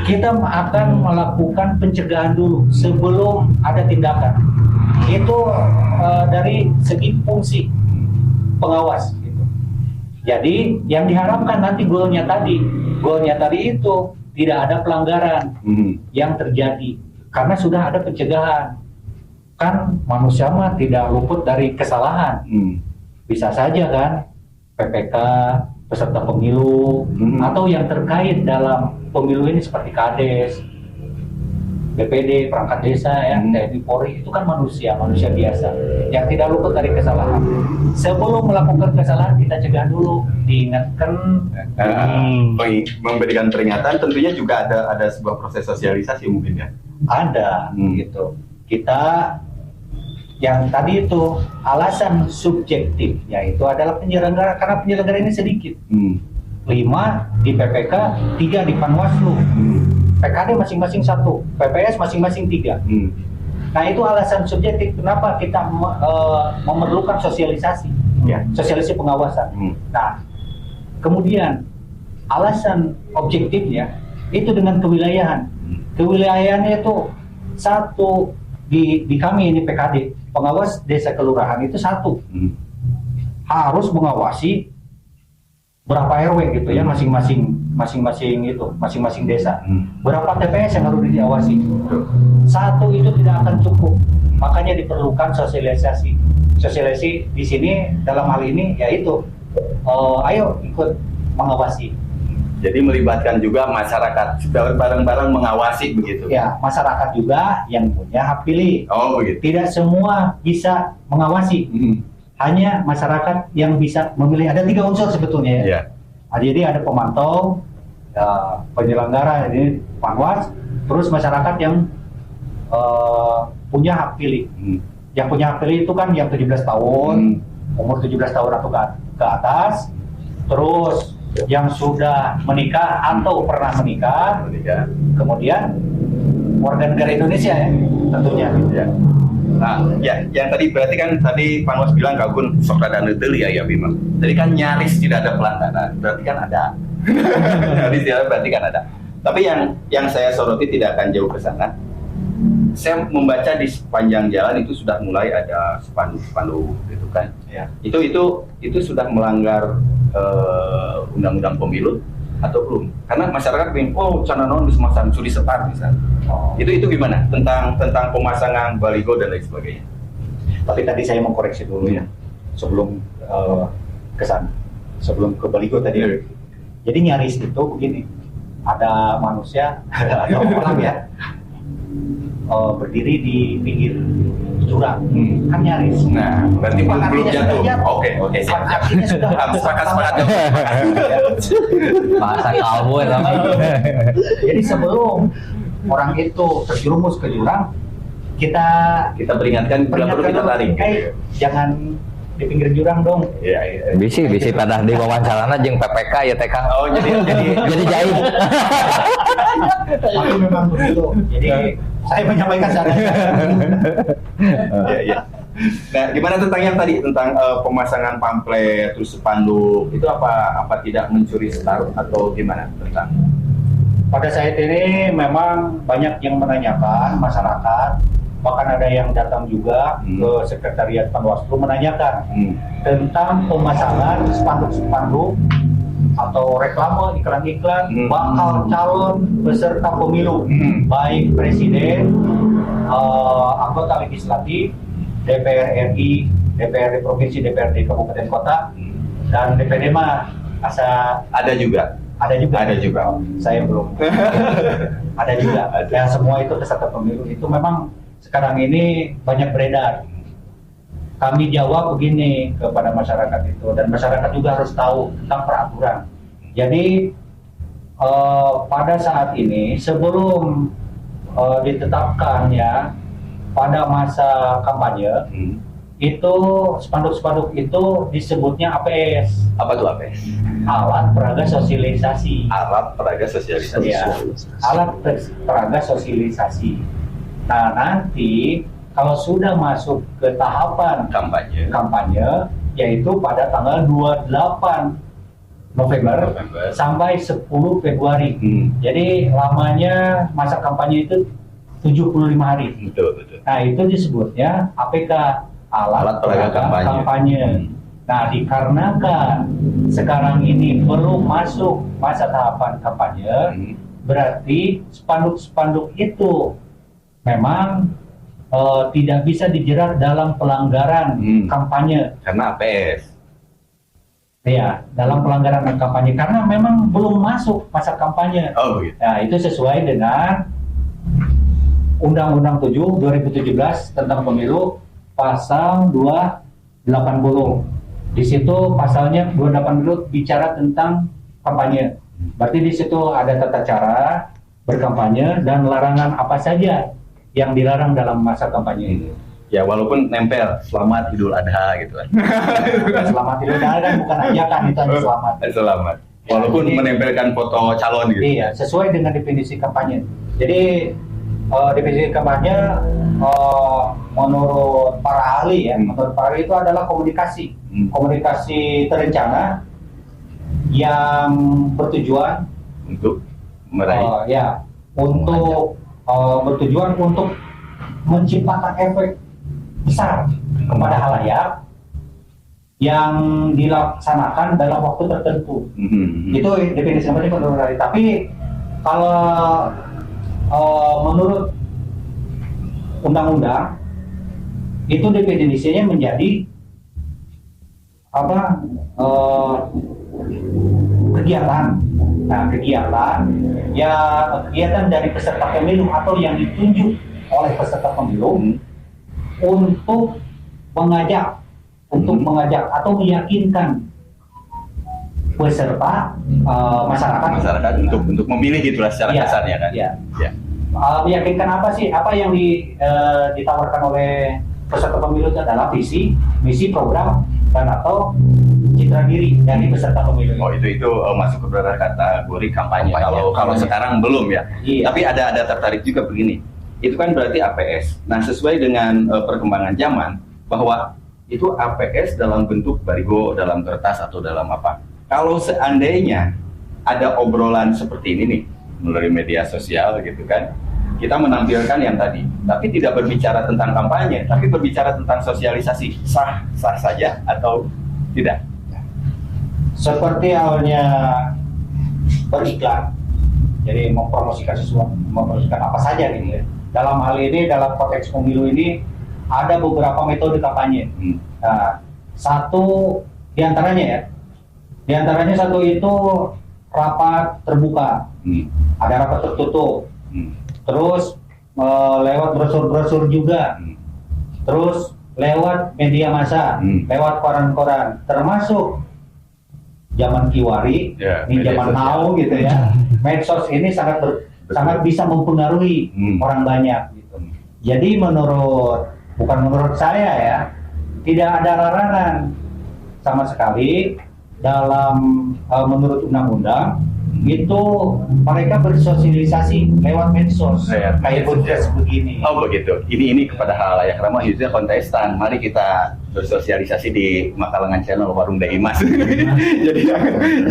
Kita akan melakukan pencegahan dulu sebelum ada tindakan. Itu dari segi fungsi pengawas. Gitu. Jadi yang diharapkan nanti goalnya tadi itu tidak ada pelanggaran yang terjadi karena sudah ada pencegahan. Kan manusia mah tidak luput dari kesalahan. Bisa saja kan PPK, peserta pemilu, atau yang terkait dalam pemilu ini seperti Kades, BPD, perangkat desa, ya, TNI, Polri, itu kan manusia biasa yang tidak luput dari kesalahan. Sebelum melakukan kesalahan kita cegah dulu, diingatkan, memberikan peringatan. Tentunya juga ada sebuah proses sosialisasi mungkin ya. ada gitu. Kita yang tadi itu alasan subjektif yaitu adalah penyelenggara, karena penyelenggara ini sedikit. 5 di PPK, 3 di Panwaslu, PKD masing-masing 1, PPS masing-masing 3. Nah itu alasan subjektif kenapa kita memerlukan sosialisasi, sosialisasi pengawasan. Nah kemudian alasan objektifnya itu dengan kewilayahan. Kewilayahannya itu satu di kami ini PKD, pengawas desa kelurahan itu 1 harus mengawasi berapa RW gitu ya, masing-masing desa. Berapa TPS yang harus diawasi. 1 itu tidak akan cukup. Makanya diperlukan sosialisasi. Sosialisasi di sini dalam hal ini yaitu ayo ikut mengawasi. Jadi melibatkan juga masyarakat bareng-bareng mengawasi begitu. Ya, masyarakat juga yang punya hak pilih. Oh begitu. Tidak semua bisa mengawasi. Hanya masyarakat yang bisa memilih. Ada 3 unsur sebetulnya ya. Jadi ada pemantau, penyelenggara ini Panwas, terus masyarakat yang punya hak pilih. Yang punya hak pilih itu kan yang 17 tahun, umur 17 tahun atau ke atas, terus yang sudah menikah atau pernah menikah, kemudian warga negara Indonesia ya tentunya. Nah, ya, yang tadi berarti kan tadi Panwas bilang Kagun sok rada neuteul ya Bima. Tadi kan nyaris tidak ada pelanggaran, berarti kan ada. Nyaris tidak ada, berarti kan ada. Tapi yang saya soroti tidak akan jauh ke sana. Saya membaca di sepanjang jalan itu sudah mulai ada spanduk gitu kan. Ya. Itu sudah melanggar undang-undang pemilu atau belum? Karena masyarakat bilang, oh cana non bisa masang suri setar misalnya. Itu gimana tentang pemasangan baligo dan lain sebagainya? Tapi tadi saya mau koreksi dulu ya sebelum ke sana, sebelum ke baligo tadi. Jadi nyaris itu begini, ada manusia atau orang ya berdiri di pinggir jurang, kan nyaris. Nah, berarti belum jatuh. Oke, siap. Artinya sudah sepakat. Bahasa kalbu ya. Jadi sebelum orang itu terjerumus ke jurang, kita peringatkan, bila perlu kita tarik. Jangan di pinggir jurang dong. Iya. Bisi pada di wawancarana jeung PPK ya teh Kang. Oh, jadi jahit. Tapi memang begitu. Jadi saya menyampaikan caranya. Iya. Nah, gimana tentang yang tadi tentang pemasangan pamflet terus spanduk itu apa tidak mencuri star atau gimana tentang? Pada saat ini memang banyak yang menanyakan masyarakat, bahkan ada yang datang juga ke sekretariat Panwaslu menanyakan tentang pemasangan spanduk-spanduk atau reklame, iklan-iklan bakal calon peserta pemilu, baik presiden, anggota legislatif, DPR RI, DPRD provinsi, DPRD kabupaten kota, dan DPD mah ada juga. Saya belum. Ada juga. Ya semua itu peserta pemilu itu memang sekarang ini banyak beredar. Kami jawab begini kepada masyarakat itu, dan masyarakat juga harus tahu tentang peraturan. Jadi pada saat ini sebelum ditetapkan ya pada masa kampanye itu spanduk-spanduk itu disebutnya APS. Apa tuh APS? Alat peraga sosialisasi. Alat peraga sosialisasi. Ya, alat peraga sosialisasi. Nah nanti kalau sudah masuk ke tahapan kampanye yaitu pada tanggal 28 November sampai 10 Februari. Jadi lamanya masa kampanye itu 75 hari. Betul. Nah, itu disebutnya APK, alat peraga kampanye. Nah, dikarenakan sekarang ini belum masuk masa tahapan kampanye, berarti spanduk-spanduk itu memang tidak bisa dijerat dalam pelanggaran kampanye. Karena APS. Ya, dalam pelanggaran kampanye karena memang belum masuk masa kampanye. Oh begitu. Nah, itu sesuai dengan Undang-Undang 7 2017 tentang pemilu pasal 280. Di situ pasalnya 280 bicara tentang kampanye. Berarti di situ ada tata cara berkampanye dan larangan apa saja yang dilarang dalam masa kampanye ini. Ya walaupun nempel selamat Idul Adha gitu kan. Selamat Idul Adha kan bukan ajakan, itu hanya selamat. Selamat. Walaupun Ya, jadi, menempelkan foto calon gitu. Iya, sesuai dengan definisi kampanye. Jadi definisi kampanye menurut para ahli ya, menurut para ahli itu adalah komunikasi, komunikasi terencana yang bertujuan Untuk meraih. untuk bertujuan untuk menciptakan efek besar kepada halayak yang dilaksanakan dalam waktu tertentu. Itu definisi kampanye menurut ahli. Tapi kalau menurut undang-undang itu definisinya menjadi kegiatan. Nah, kegiatan dari peserta pemilu atau yang ditunjuk oleh peserta pemilu untuk mengajak atau meyakinkan peserta masyarakat untuk memilih gitulah secara kasarnya kan. Ya. Meyakinkan apa sih? Apa yang ditawarkan oleh peserta pemilu itu adalah visi, misi, program dan atau citra diri dari peserta pemilu. Oh itu masuk ke kategori kampanye. Kalau sekarang belum ya. Iya. Tapi ada tertarik juga begini. Itu kan berarti APS. Nah sesuai dengan perkembangan zaman bahwa itu APS dalam bentuk baligo, dalam kertas atau dalam apa. Kalau seandainya ada obrolan seperti ini nih melalui media sosial gitu kan, kita menampilkan yang tadi, tapi tidak berbicara tentang kampanye, tapi berbicara tentang sosialisasi, sah saja atau tidak? Seperti halnya beriklan, jadi mempromosikan sesuatu, mempromosikan apa saja gitu ya. Dalam hal ini, dalam konteks pemilu ini ada beberapa metode kampanye. Nah, satu diantaranya satu itu rapat terbuka, ada rapat tertutup, terus lewat brosur-brosur juga, terus lewat media massa, lewat koran-koran, termasuk zaman Kiwari, ini zaman now gitu ya. Medsos ini sangat bisa mempengaruhi orang banyak gitu. Jadi bukan menurut saya ya, tidak ada larangan sama sekali dalam menurut undang-undang itu mereka bersosialisasi lewat medsos kayak podcast begini. Oh begitu. Ini kepada halayak ramah khususnya kontestan. Mari kita bersosialisasi di Makalangan Channel Warung Daimas. Jadi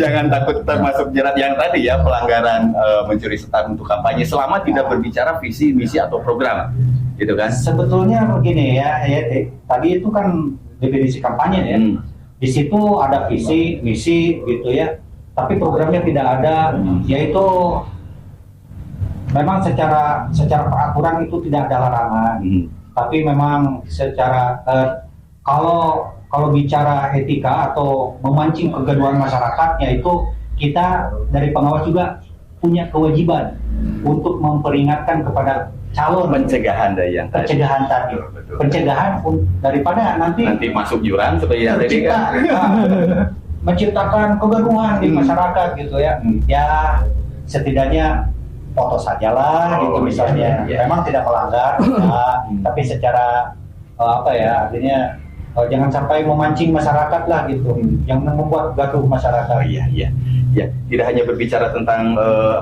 jangan takut termasuk jerat yang tadi ya, pelanggaran mencuri setar untuk kampanye selama tidak berbicara visi, misi atau program. Gitu kan? Sebetulnya begini ya, tadi itu kan definisi kampanye ya. Di situ ada visi, misi gitu ya. Tapi programnya tidak ada, yaitu memang secara peraturan itu tidak ada larangan. Tapi memang secara kalau bicara etika atau memancing kegaduhan masyarakat, yaitu kita dari pengawas juga punya kewajiban untuk memperingatkan kepada calon pencegahan dari yang tadi. Pencegahan daripada nanti masuk jurang seperti yang tadi kan. Menciptakan kegaduhan di masyarakat gitu ya. Ya setidaknya foto sajalah gitu misalnya. Memang tidak melanggar, tapi secara artinya jangan sampai memancing masyarakat lah gitu, yang membuat gaduh masyarakat. Ya, tidak hanya berbicara tentang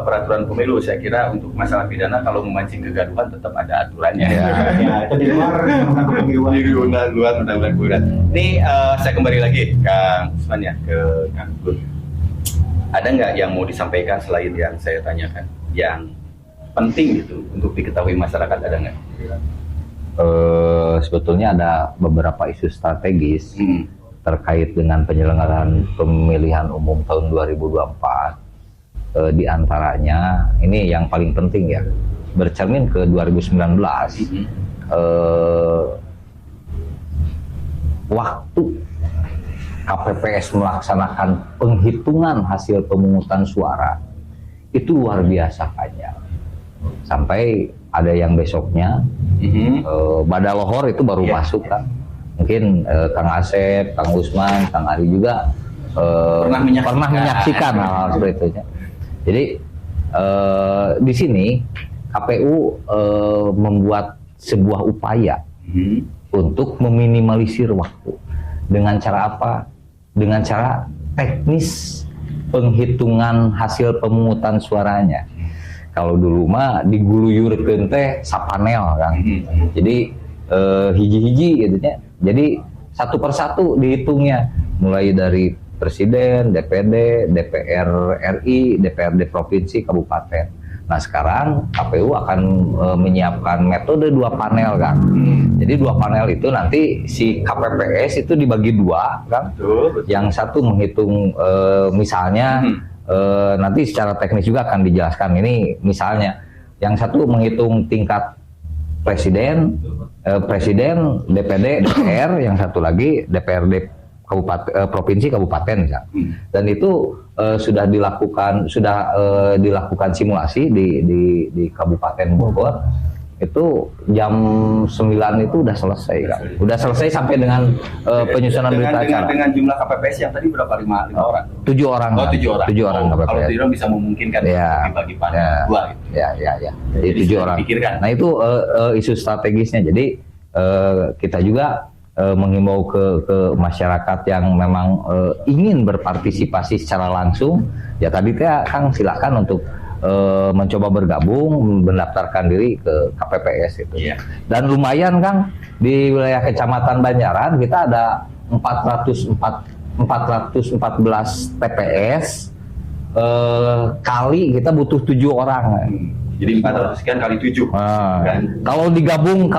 peraturan pemilu, saya kira untuk masalah pidana kalau memancing kegaduhan tetap ada aturannya. Itu di luar undang-undang kepemiluan. Di luar undang-undang kepemiluan. Ini saya kembali lagi Kang Usman ya ke Kang Gun. Ada nggak yang mau disampaikan selain yang saya tanyakan, yang penting gitu untuk diketahui masyarakat, ada nggak? Sebetulnya ada beberapa isu strategis terkait dengan penyelenggaraan pemilihan umum tahun 2024. Di antaranya ini yang paling penting ya, bercermin ke 2019. Waktu KPPS melaksanakan penghitungan hasil pemungutan suara itu luar biasa panjang, sampai ada yang besoknya Badalohor itu baru masuk kan. Mungkin Kang Asep, Kang Usman, Kang Ari juga pernah menyaksikan hal-hal seperti itu. Jadi di sini KPU membuat sebuah upaya untuk meminimalisir waktu. Dengan cara apa? Dengan cara teknis penghitungan hasil pemungutan suaranya. Kalau dulu mah diguluyurkeun teh sapanel kan. Jadi hiji-hiji gitu ya. Jadi satu persatu dihitungnya, mulai dari presiden, DPD, DPR RI, DPRD provinsi, kabupaten. Nah sekarang KPU akan menyiapkan metode 2 panel kan. Jadi 2 panel itu nanti si KPPS itu dibagi 2 kan. Yang satu menghitung misalnya nanti secara teknis juga akan dijelaskan ini, misalnya yang satu menghitung tingkat presiden, DPD, DPR, yang satu lagi DPRD provinsi, kabupaten misalnya. Dan itu sudah dilakukan simulasi di Kabupaten Bogor. Itu jam 9 itu udah selesai kan. Udah selesai sampai dengan penyusunan berita acara. Dengan jumlah KPPS yang tadi berapa? 5 orang? 7 orang. Oh, 7 orang. 7 orang KPPS. Kalau tidak bisa memungkinkan dibagi panel 2 gitu. Ya. Jadi 7 orang. Dipikirkan. Nah itu isu strategisnya. Jadi kita juga menghimbau ke masyarakat yang memang ingin berpartisipasi secara langsung, ya tadi Kang silakan untuk mencoba bergabung, mendaftarkan diri ke KPPS itu. Iya. Dan lumayan Kang, di wilayah Kecamatan Banjaran kita ada 414 TPS, kali kita butuh 7 orang. Jadi 400 sekian kali 7. Kan? Kalau digabung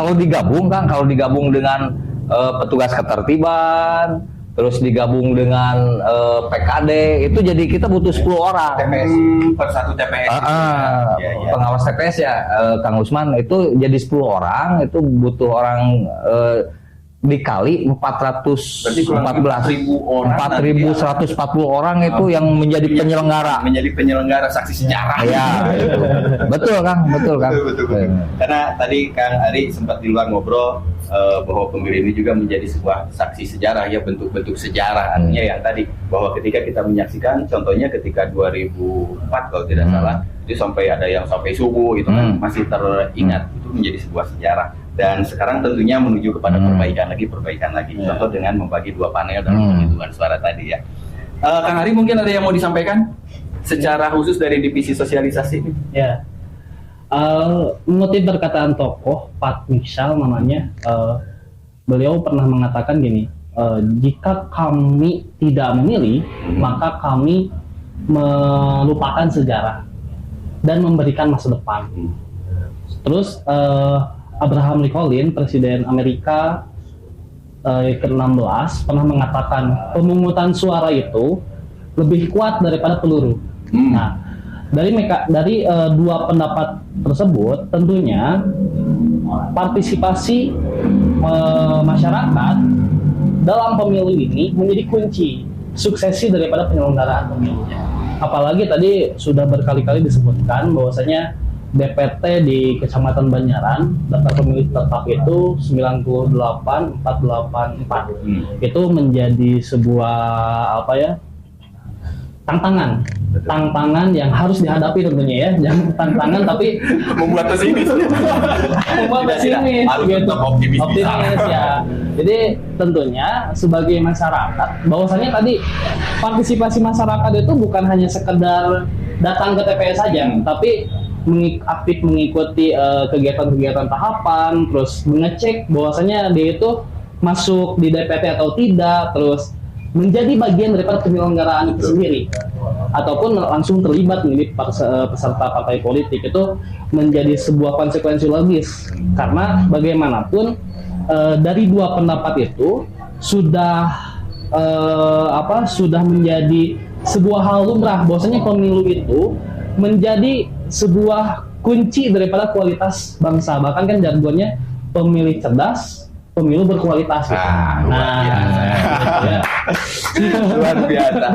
dengan petugas ketertiban, terus digabung dengan PKD, itu jadi kita butuh 10 orang. TPS per satu TPS. Pengawas TPS ya, Kang Usman, itu jadi 10 orang, itu butuh orang dikali 4.140 orang itu yang menjadi penyelenggara. Menjadi penyelenggara saksi sejarah. Ya, itu. Betul Kang. Betul. Karena tadi Kang Ari sempat di luar ngobrol bahwa pemilih ini juga menjadi sebuah saksi sejarah, ya, bentuk-bentuk sejarah. Artinya yang tadi bahwa ketika kita menyaksikan, contohnya ketika 2004 kalau tidak salah, itu sampai ada yang sampai subuh itu kan masih teringat, itu menjadi sebuah sejarah. Dan sekarang tentunya menuju kepada perbaikan lagi. Contoh dengan membagi 2 panel dalam penghitungan suara tadi ya. Kang Ari mungkin ada yang mau disampaikan secara khusus dari divisi sosialisasi ini? Ya. Mengutip perkataan tokoh Pat Michal namanya, beliau pernah mengatakan gini, jika kami tidak memilih, maka kami melupakan sejarah dan memberikan masa depan. Terus Abraham Lincoln, Presiden Amerika ke-16, pernah mengatakan pemungutan suara itu lebih kuat daripada peluru. Nah, dari 2 pendapat tersebut, tentunya partisipasi masyarakat dalam pemilu ini menjadi kunci suksesi daripada penyelenggaraan pemilunya. Apalagi tadi sudah berkali-kali disebutkan bahwasanya DPT di Kecamatan Banjaran, daftar pemilih tetap itu 98,484. Itu menjadi sebuah tantangan yang harus dihadapi tentunya ya. Jangan tantangan tapi membuat pesimis. Harus tetap optimis ya. Jadi tentunya sebagai masyarakat, bahwasanya tadi partisipasi masyarakat itu bukan hanya sekedar datang ke TPS saja, tapi aktif mengikuti kegiatan-kegiatan tahapan, terus mengecek bahwasanya dia itu masuk di DPT atau tidak, terus menjadi bagian daripada penyelenggaraan itu sendiri. ataupun langsung terlibat menjadi peserta partai politik itu menjadi sebuah konsekuensi logis, karena bagaimanapun dari dua pendapat itu sudah sudah menjadi sebuah hal lumrah bahwasanya pemilu itu menjadi sebuah kunci daripada kualitas bangsa. Bahkan kan jargonnya pemilih cerdas, pemilu berkualitas. Luar biasa.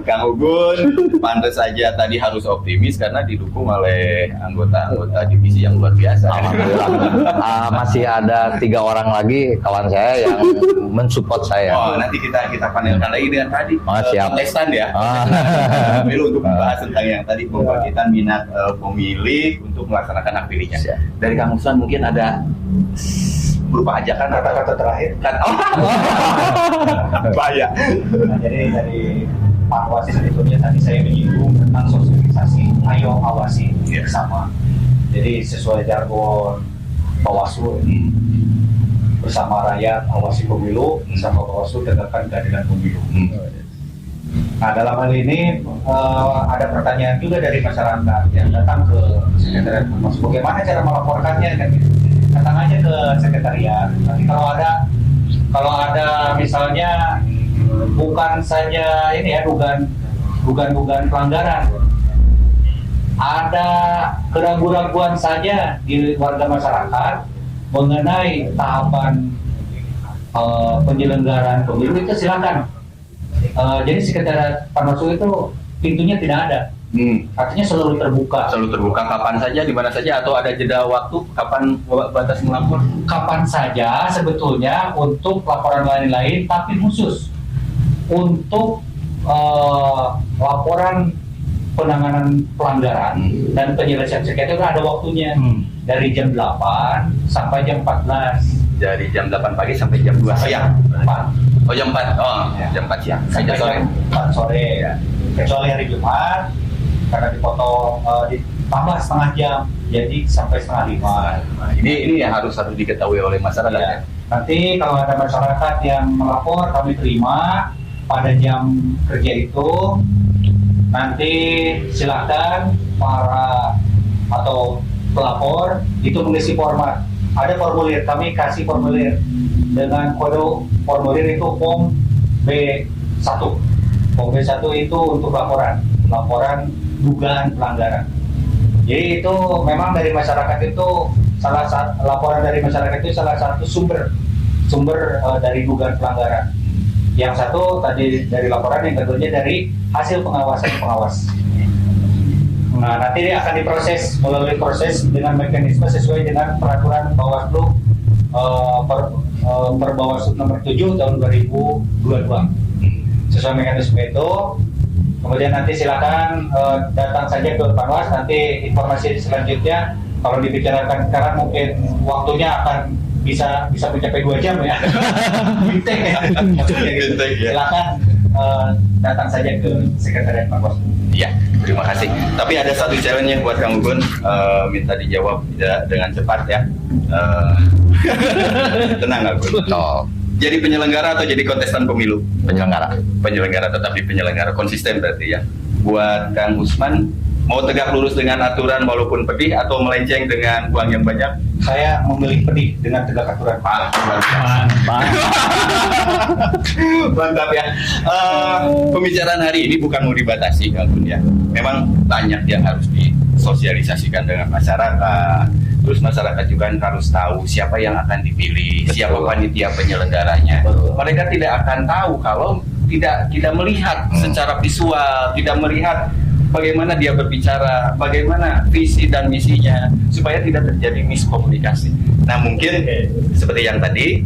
Kang Ugun, pantas saja tadi harus optimis karena didukung oleh anggota-anggota divisi yang luar biasa. Alhamdulillah. Masih ada 3 orang lagi kawan saya yang mensupport saya. Oh, nanti kita panelkan lagi dengan tadi Siap. kontestan ya. Pemilu untuk membahas tentang yang tadi pembangkitan minat pemilih untuk melaksanakan hak pilihnya. Dari Kang Usman mungkin ada berupa ajakan Kata-kata terakhir. Bahaya. Nah, jadi dari Pak Wasis sebetulnya tadi saya menyinggung tentang sosialisasi, ayo awasi bersama. Jadi sesuai jargon Bawaslu ini, bersama rakyat awasi pemilu, bersama Bawaslu tegakkan keadilan pemilu. Nah, dalam hal ini ada pertanyaan juga dari masyarakat yang datang ke sekretariat Humas. Bagaimana cara melaporkannya? Kan? Datang aja ke sekretariat. Nanti kalau ada misalnya bukan saja ini ya dugaan pelanggaran, ada keraguan-keraguan saja di warga masyarakat mengenai tahapan penyelenggaraan pemilu, itu silakan. Jadi sekretariat Panwaslu itu pintunya tidak ada. Artinya selalu terbuka. Selalu terbuka kapan saja, di mana saja, atau ada jeda waktu kapan batas melapor? Kapan saja sebetulnya untuk laporan lain-lain, tapi khusus untuk laporan penanganan pelanggaran dan penyelesaian sengketa itu ada waktunya dari jam 8 sampai jam 14. Dari jam 8 pagi sampai jam 2 siang. 4. Oh jam 4. Oh, Ya. jam 4 siang. Sampai Sampai sore. jam 4 sore. Ya. Kecuali hari Jumat karena dipotong ditambah setengah jam, jadi sampai setengah 5. Ini yang harus diketahui oleh masyarakat. Ya. Nanti kalau ada masyarakat yang melapor, kami terima pada jam kerja itu. Nanti silakan para atau pelapor itu mengisi format. Ada formulir, kami kasih formulir dengan kode formulir itu form B1. Form B1 itu untuk laporan dugaan pelanggaran. Jadi itu memang dari masyarakat itu laporan dari masyarakat itu salah satu sumber dari dugaan pelanggaran. Yang satu tadi dari laporan, yang keduanya dari hasil pengawas. Nah, nanti dia akan diproses melalui proses dengan mekanisme sesuai dengan peraturan Bawaslu per Bawaslu nomor 7 tahun 2022. Sesuai mekanisme itu, kemudian nanti silakan datang saja ke Panwas. Nanti informasi selanjutnya kalau dibicarakan sekarang mungkin waktunya akan bisa mencapai 2 jam ya. Bintek ya. Silakan datang saja ke sekretariat Panwas. Iya, terima kasih. Tapi ada satu challenge buat Kang Ugun, minta dijawab dengan cepat ya. Tenang Kang Ugun. Jadi penyelenggara atau jadi kontestan pemilu? Penyelenggara. Penyelenggara, tetap di penyelenggara, konsisten berarti ya. Buat Kang Usman, mau tegak lurus dengan aturan walaupun pedih atau melenceng dengan uang yang banyak? Saya memilih pedih dengan tegak aturan. Mantap ya. Pembicaraan hari ini bukan mau dibatasi Kang Gun ya. Memang banyak yang harus disosialisasikan dengan masyarakat. Terus masyarakat juga harus tahu siapa yang akan dipilih, siapa panitia penyelenggaranya. Mereka tidak akan tahu kalau tidak melihat secara visual, tidak melihat bagaimana dia berbicara, bagaimana visi dan misinya, supaya tidak terjadi miskomunikasi. Nah mungkin seperti yang tadi,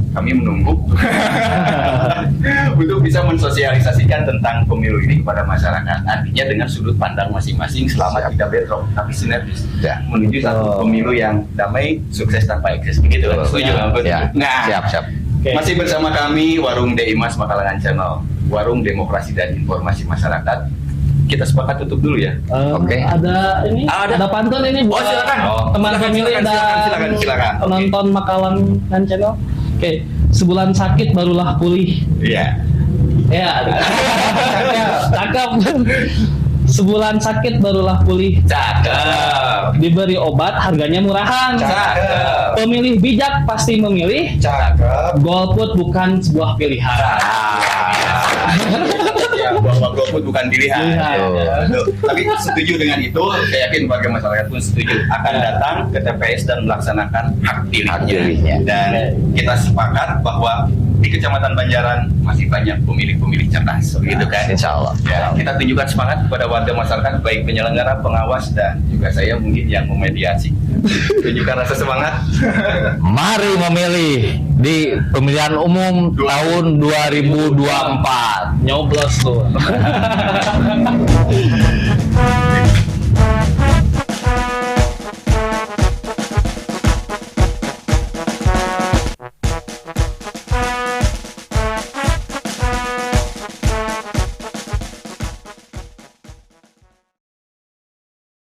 kami menunggu untuk bisa mensosialisasikan tentang pemilu ini kepada masyarakat. Artinya dengan sudut pandang masing-masing selama tidak bentrok, tapi sinergis menuju satu pemilu yang damai, sukses tanpa ekses. Begitu kan? Setuju Kang Gun? Nah, Siap. masih bersama kami Warung DIMAS Makalangan Channel, Warung Demokrasi dan Informasi Masyarakat. Kita sepakat tutup dulu ya. Oke. Ada ini, ada pantun ini buat silakan. teman Silakan, pemilih dan silakan. penonton Makalangan Channel. Oke, sebulan sakit barulah pulih. Iya. Ya, cakep Sebulan sakit barulah pulih. Cakep. Diberi obat harganya murahan. Cakep. Pemilih bijak pasti memilih. Cakep. Golput bukan sebuah pilihan. Ya, bahwa golput bukan pilihan. Pilihan. Tuh. Tapi setuju dengan itu, saya yakin warga masyarakat pun setuju akan datang ke TPS dan melaksanakan hak pilihnya. Dan kita sepakat bahwa di Kecamatan Banjaran masih banyak pemilih-pemilih cerdas, gitu kan? Insya Allah. Ya, kita tunjukkan semangat kepada warga masyarakat, baik penyelenggara, pengawas, dan juga saya mungkin yang memediasi. Tunjukkan rasa semangat. Mari memilih di pemilihan umum tahun 2024. Nyoblos tuh.